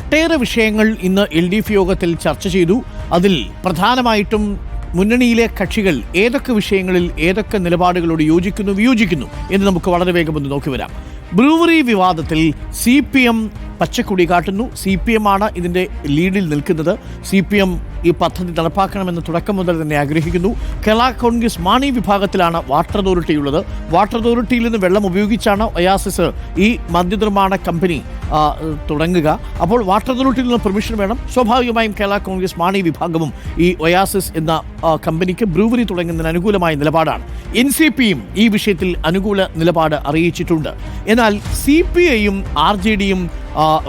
ഒട്ടേറെ വിഷയങ്ങൾ ഇന്ന് LDF യോഗത്തിൽ ചർച്ച ചെയ്തു. അതിൽ പ്രധാനമായിട്ടും മുന്നണിയിലെ കക്ഷികൾ ഏതൊക്കെ വിഷയങ്ങളിൽ ഏതൊക്കെ നിലപാടുകളോട് യോജിക്കുന്നു വിയോജിക്കുന്നു എന്ന് നമുക്ക് വളരെ വേഗം ഒന്ന് നോക്കി വരാം. ബ്രൂവറി വിവാദത്തിൽ CPM പച്ചക്കൊടി കാട്ടുന്നു. CPM ആണ് ഇതിൻ്റെ ലീഡിൽ നിൽക്കുന്നത്. CPM ഈ പദ്ധതി നടപ്പാക്കണമെന്ന് തുടക്കം മുതൽ തന്നെ ആഗ്രഹിക്കുന്നു. കേരള കോൺഗ്രസ് മാണി വിഭാഗത്തിലാണ് വാട്ടർ അതോറിറ്റി ഉള്ളത്. വാട്ടർ അതോറിറ്റിയിൽ നിന്ന് വെള്ളം ഉപയോഗിച്ചാണ് ഒയാസിസ് ഈ മദ്യനിർമ്മാണ കമ്പനി തുടങ്ങുക. അപ്പോൾ വാട്ടർ അതോറിറ്റിയിൽ നിന്ന് പെർമിഷൻ വേണം. സ്വാഭാവികമായും കേരള കോൺഗ്രസ് മാണി വിഭാഗവും ഈ ഒയാസിസ് എന്ന കമ്പനിക്ക് ബ്രൂവറി തുടങ്ങുന്നതിന് അനുകൂലമായ നിലപാടാണ്. NCPയും ഈ വിഷയത്തിൽ അനുകൂല നിലപാട് അറിയിച്ചിട്ടുണ്ട്. എന്നാൽ CPIയും RJDയും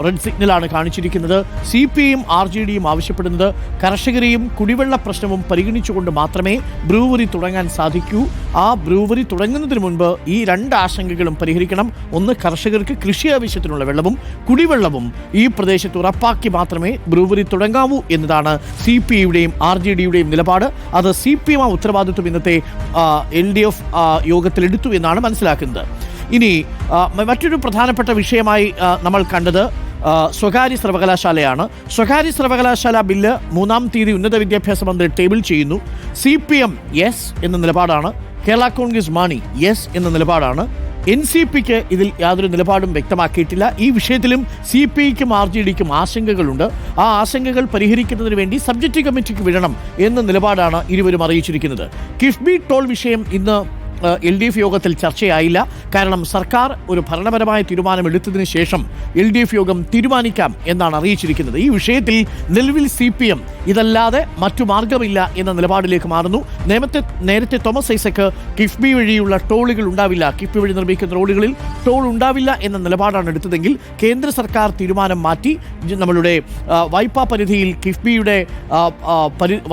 റെഡ് സിഗ്നലാണ് കാണിച്ചിരിക്കുന്നത്. CPIയും RJDയും ആവശ്യപ്പെടുന്നത് കർഷകരെയും കുടിവെള്ള പ്രശ്നവും പരിഗണിച്ചുകൊണ്ട് മാത്രമേ ബ്രൂവറി തുടങ്ങാൻ സാധിക്കൂ. ആ ബ്രൂവറി തുടങ്ങുന്നതിന് മുൻപ് ഈ രണ്ട് ആശങ്കകളും പരിഹരിക്കണം. ഒന്ന്, കർഷകർക്ക് കൃഷി ആവശ്യത്തിനുള്ള വെള്ളവും കുടിവെള്ളവും ഈ പ്രദേശത്ത് ഉറപ്പാക്കി മാത്രമേ ബ്രൂവറി തുടങ്ങാവൂ എന്നതാണ് CPIയുടെയും RJDയുടെയും നിലപാട്. അത് CPM ഉത്തരവാദിത്വം ഇന്നത്തെ LDF യോഗത്തിലെടുത്തു എന്നാണ് മനസ്സിലാക്കുന്നത്. ഇനി മറ്റൊരു പ്രധാനപ്പെട്ട വിഷയമായി നമ്മൾ കണ്ടത് സ്വകാര്യ സർവകലാശാലയാണ്. സ്വകാര്യ സർവകലാശാല ബില്ല് 3-ാം തീയതി ഉന്നത വിദ്യാഭ്യാസ മന്ത്രി ടേബിൾ ചെയ്യുന്നു. CPM യെസ് എന്ന നിലപാടാണ്. കേരള കോൺഗ്രസ് മാണി യെസ് എന്ന നിലപാടാണ്. NCPക്ക് ഇതിൽ യാതൊരു നിലപാടും വ്യക്തമാക്കിയിട്ടില്ല. ഈ വിഷയത്തിലും CPIക്കും RJDക്കും ആശങ്കകളുണ്ട്. ആ ആശങ്കകൾ പരിഹരിക്കുന്നതിന് വേണ്ടി സബ്ജക്റ്റ് കമ്മിറ്റിക്ക് വിടണം എന്ന നിലപാടാണ് ഇരുവരും അറിയിച്ചിരിക്കുന്നത്. കിഫ്ബി ടോൾ വിഷയം ഇന്ന് LDF യോഗത്തിൽ ചർച്ചയായില്ല. കാരണം സർക്കാർ ഒരു ഭരണപരമായ തീരുമാനം എടുത്തതിന് ശേഷം LDF യോഗം തീരുമാനിക്കാം എന്നാണ് അറിയിച്ചിരിക്കുന്നത്. ഈ വിഷയത്തിൽ നിലവിൽ CPM ഇതല്ലാതെ മറ്റു മാർഗമില്ല എന്ന നിലപാടിലേക്ക് മാറുന്നു. നേരത്തെ തോമസ് ഐസക്ക് കിഫ്ബി വഴിയുള്ള ടോളുകൾ ഉണ്ടാവില്ല, കിഫ്ബി വഴി നിർമ്മിക്കുന്ന റോഡുകളിൽ ടോൾ ഉണ്ടാവില്ല എന്ന നിലപാടാണ് എടുത്തതെങ്കിൽ കേന്ദ്ര സർക്കാർ തീരുമാനം മാറ്റി നമ്മളുടെ വായ്പാ പരിധിയിൽ കിഫ്ബിയുടെ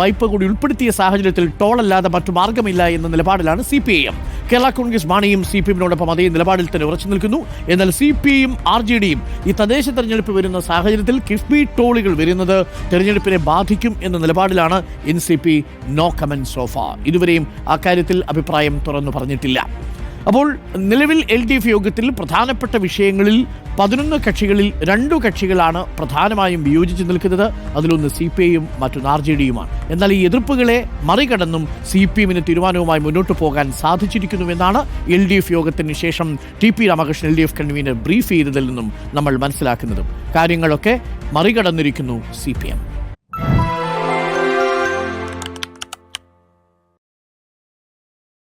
വായ്പ കൂടി ഉൾപ്പെടുത്തിയ സാഹചര്യത്തിൽ ടോൾ അല്ലാതെ മറ്റു മാർഗമില്ല എന്ന നിലപാടിലാണ് CPIM. കേരള കോൺഗ്രസ് മാണിയും CPMനോടൊപ്പം അതേ നിലപാടിൽ തന്നെ ഉറച്ചു നിൽക്കുന്നു. എന്നാൽ CPIയും RJDയും ഈ തദ്ദേശ തെരഞ്ഞെടുപ്പ് വരുന്ന സാഹചര്യത്തിൽ കിഫ്ബി ടോളുകൾ വരുന്നത് തെരഞ്ഞെടുപ്പിനെ ബാധിക്കും എന്ന നിലപാടിലാണ് NCP. No comment so far. ഇതുവരെയും അക്കാര്യത്തിൽ അഭിപ്രായം തുറന്നു പറഞ്ഞിട്ടില്ല. അപ്പോൾ നിലവിൽ LDF യോഗത്തിൽ പ്രധാനപ്പെട്ട വിഷയങ്ങളിൽ 11 കക്ഷികളിൽ 2 കക്ഷികളാണ് പ്രധാനമായും വിയോജിച്ച് നിൽക്കുന്നത്. അതിലൊന്ന് CPIയും മറ്റൊന്ന് RJDയുമാണ്. എന്നാൽ ഈ എതിർപ്പുകളെ മറികടന്നും CPMന് തീരുമാനവുമായി മുന്നോട്ട് പോകാൻ സാധിച്ചിരിക്കുന്നുവെന്നാണ് LDF യോഗത്തിന് ശേഷം TP Ramakrishnan LDF convener brief ചെയ്തതിൽ നിന്നും നമ്മൾ മനസ്സിലാക്കുന്നതും. കാര്യങ്ങളൊക്കെ മറികടന്നിരിക്കുന്നു CPM.